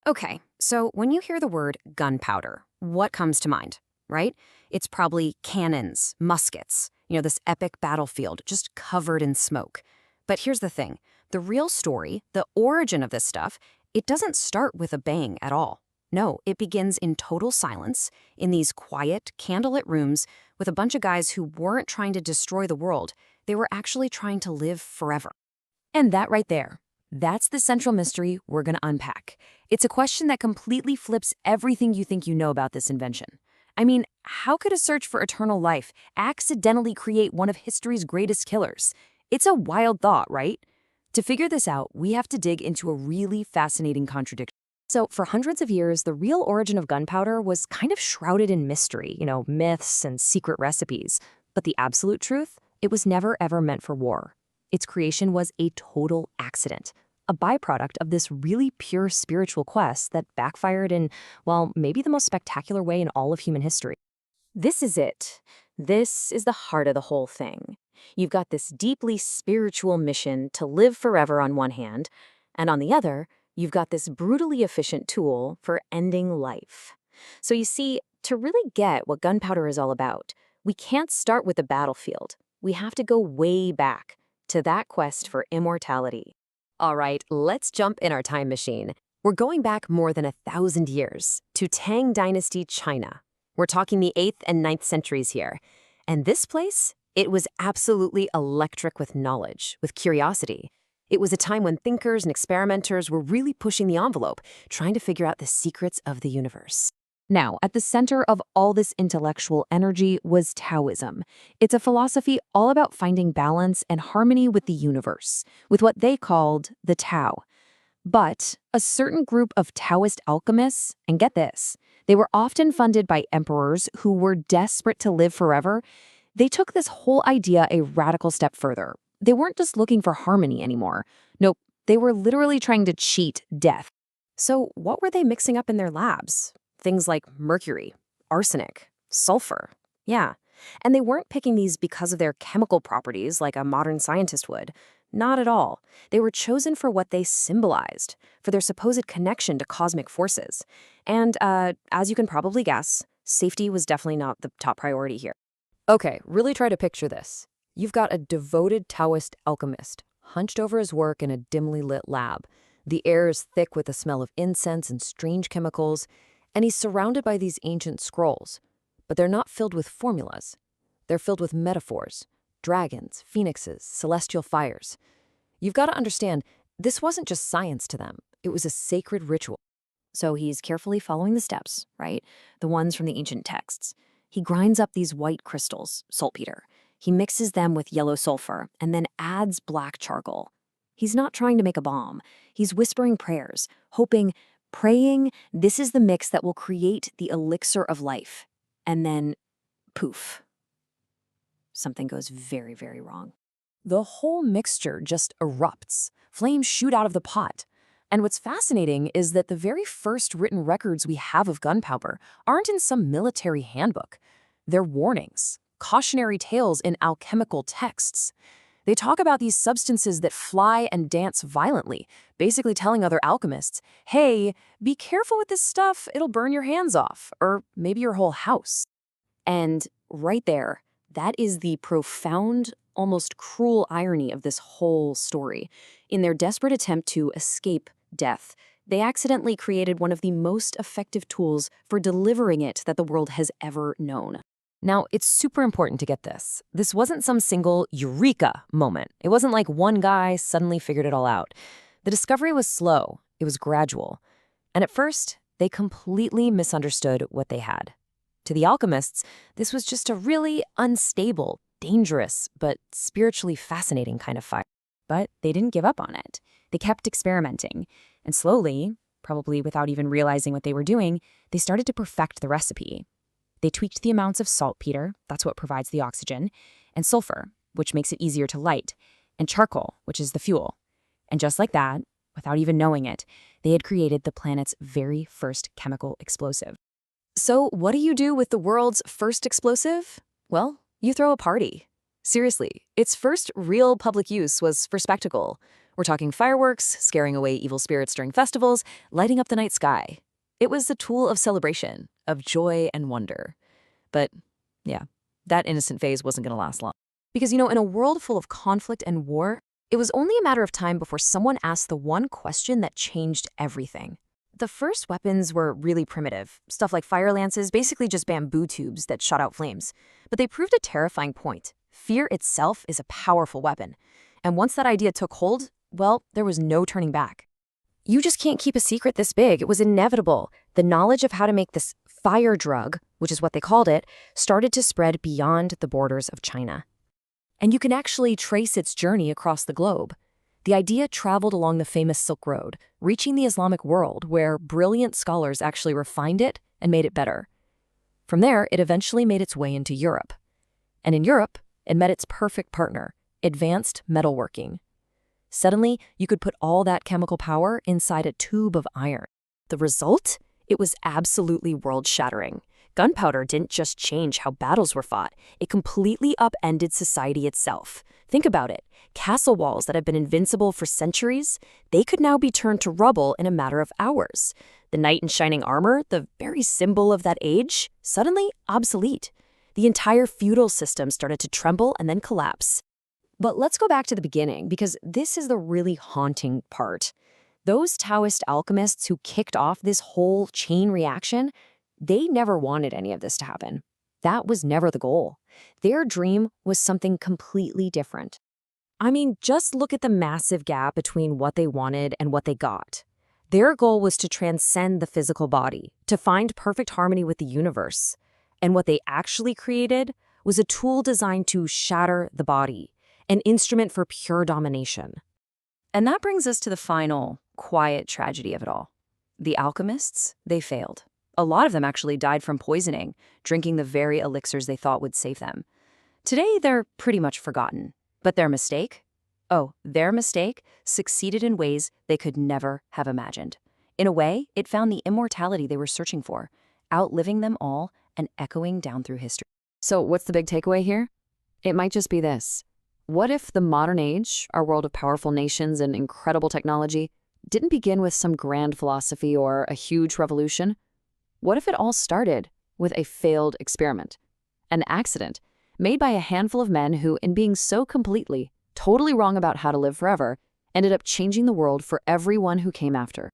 Okay, so when you hear the word gunpowder, what comes to mind, right? It's probably cannons, muskets, this epic battlefield just covered in smoke. But here's the thing, the real story, the origin of this stuff, it doesn't start with a bang at all. No, it begins in total silence, in these quiet, candlelit rooms with a bunch of guys who weren't trying to destroy the world. They were actually trying to live forever. And that right there, that's the central mystery we're going to unpack. It's a question that completely flips everything you think you know about this invention. I mean, how could a search for eternal life accidentally create one of history's greatest killers? It's a wild thought, right? To figure this out, we have to dig into a really fascinating contradiction. So, for hundreds of years, the real origin of gunpowder was kind of shrouded in mystery, myths and secret recipes. But the absolute truth? It was never ever meant for war. Its creation was a total accident, a byproduct of this really pure spiritual quest that backfired in, well, maybe the most spectacular way in all of human history. This is it. This is the heart of the whole thing. You've got this deeply spiritual mission to live forever on one hand, and on the other, you've got this brutally efficient tool for ending life. So you see, to really get what gunpowder is all about, we can't start with the battlefield. We have to go way back to that quest for immortality. All right, let's jump in our time machine. We're going back more than 1,000 years to Tang Dynasty China. We're talking the 8th and 9th centuries here. And this place, it was absolutely electric with knowledge, with curiosity. It was a time when thinkers and experimenters were really pushing the envelope, trying to figure out the secrets of the universe. Now, at the center of all this intellectual energy was Taoism. It's a philosophy all about finding balance and harmony with the universe, with what they called the Tao. But a certain group of Taoist alchemists, and get this, they were often funded by emperors who were desperate to live forever. They took this whole idea a radical step further. They weren't just looking for harmony anymore. Nope, they were literally trying to cheat death. So what were they mixing up in their labs? Things like mercury, arsenic, sulfur. Yeah. And they weren't picking these because of their chemical properties like a modern scientist would. Not at all. They were chosen for what they symbolized, for their supposed connection to cosmic forces. And as you can probably guess, safety was definitely not the top priority here. Okay, really try to picture this. You've got a devoted Taoist alchemist, hunched over his work in a dimly lit lab. The air is thick with the smell of incense and strange chemicals, and he's surrounded by these ancient scrolls. But they're not filled with formulas. They're filled with metaphors, dragons, phoenixes, celestial fires. You've got to understand, this wasn't just science to them. It was a sacred ritual. So he's carefully following the steps, right? The ones from the ancient texts. He grinds up these white crystals, saltpeter. He mixes them with yellow sulfur and then adds black charcoal. He's not trying to make a bomb. He's whispering prayers, hoping, praying, this is the mix that will create the elixir of life. And then, poof. Something goes very, very wrong. The whole mixture just erupts. Flames shoot out of the pot. And what's fascinating is that the very first written records we have of gunpowder aren't in some military handbook. They're warnings, cautionary tales in alchemical texts. They talk about these substances that fly and dance violently, basically telling other alchemists, hey, be careful with this stuff, it'll burn your hands off, or maybe your whole house. And right there, that is the profound, almost cruel irony of this whole story. In their desperate attempt to escape death, they accidentally created one of the most effective tools for delivering it that the world has ever known. Now, it's super important to get this. This wasn't some single eureka moment. It wasn't like one guy suddenly figured it all out. The discovery was slow. It was gradual. And at first, they completely misunderstood what they had. To the alchemists, this was just a really unstable, dangerous, but spiritually fascinating kind of fire. But they didn't give up on it. They kept experimenting. And slowly, probably without even realizing what they were doing, they started to perfect the recipe. They tweaked the amounts of saltpeter, that's what provides the oxygen, and sulfur, which makes it easier to light, and charcoal, which is the fuel. And just like that, without even knowing it, they had created the planet's very first chemical explosive. So what do you do with the world's first explosive? Well, you throw a party. Seriously, its first real public use was for spectacle. We're talking fireworks, scaring away evil spirits during festivals, lighting up the night sky. It was a tool of celebration, of joy and wonder. But, yeah, that innocent phase wasn't going to last long. Because, in a world full of conflict and war, it was only a matter of time before someone asked the one question that changed everything. The first weapons were really primitive, stuff like fire lances, basically just bamboo tubes that shot out flames. But they proved a terrifying point. Fear itself is a powerful weapon. And once that idea took hold, well, there was no turning back. You just can't keep a secret this big. It was inevitable. The knowledge of how to make this fire drug, which is what they called it, started to spread beyond the borders of China. And you can actually trace its journey across the globe. The idea traveled along the famous Silk Road, reaching the Islamic world, where brilliant scholars actually refined it and made it better. From there, it eventually made its way into Europe. And in Europe, it met its perfect partner, advanced metalworking. Suddenly, you could put all that chemical power inside a tube of iron. The result? It was absolutely world-shattering. Gunpowder didn't just change how battles were fought, it completely upended society itself. Think about it. Castle walls that had been invincible for centuries, they could now be turned to rubble in a matter of hours. The knight in shining armor, the very symbol of that age, suddenly obsolete. The entire feudal system started to tremble and then collapse. But let's go back to the beginning, because this is the really haunting part. Those Taoist alchemists who kicked off this whole chain reaction, they never wanted any of this to happen. That was never the goal. Their dream was something completely different. I mean, just look at the massive gap between what they wanted and what they got. Their goal was to transcend the physical body, to find perfect harmony with the universe. And what they actually created was a tool designed to shatter the body, an instrument for pure domination. And that brings us to the final, quiet tragedy of it all. The alchemists, they failed. A lot of them actually died from poisoning, drinking the very elixirs they thought would save them. Today, they're pretty much forgotten. But their mistake? Oh, their mistake succeeded in ways they could never have imagined. In a way, it found the immortality they were searching for, outliving them all and echoing down through history. So what's the big takeaway here? It might just be this. What if the modern age, our world of powerful nations and incredible technology, didn't begin with some grand philosophy or a huge revolution? What if it all started with a failed experiment? An accident made by a handful of men who, in being so completely, totally wrong about how to live forever, ended up changing the world for everyone who came after.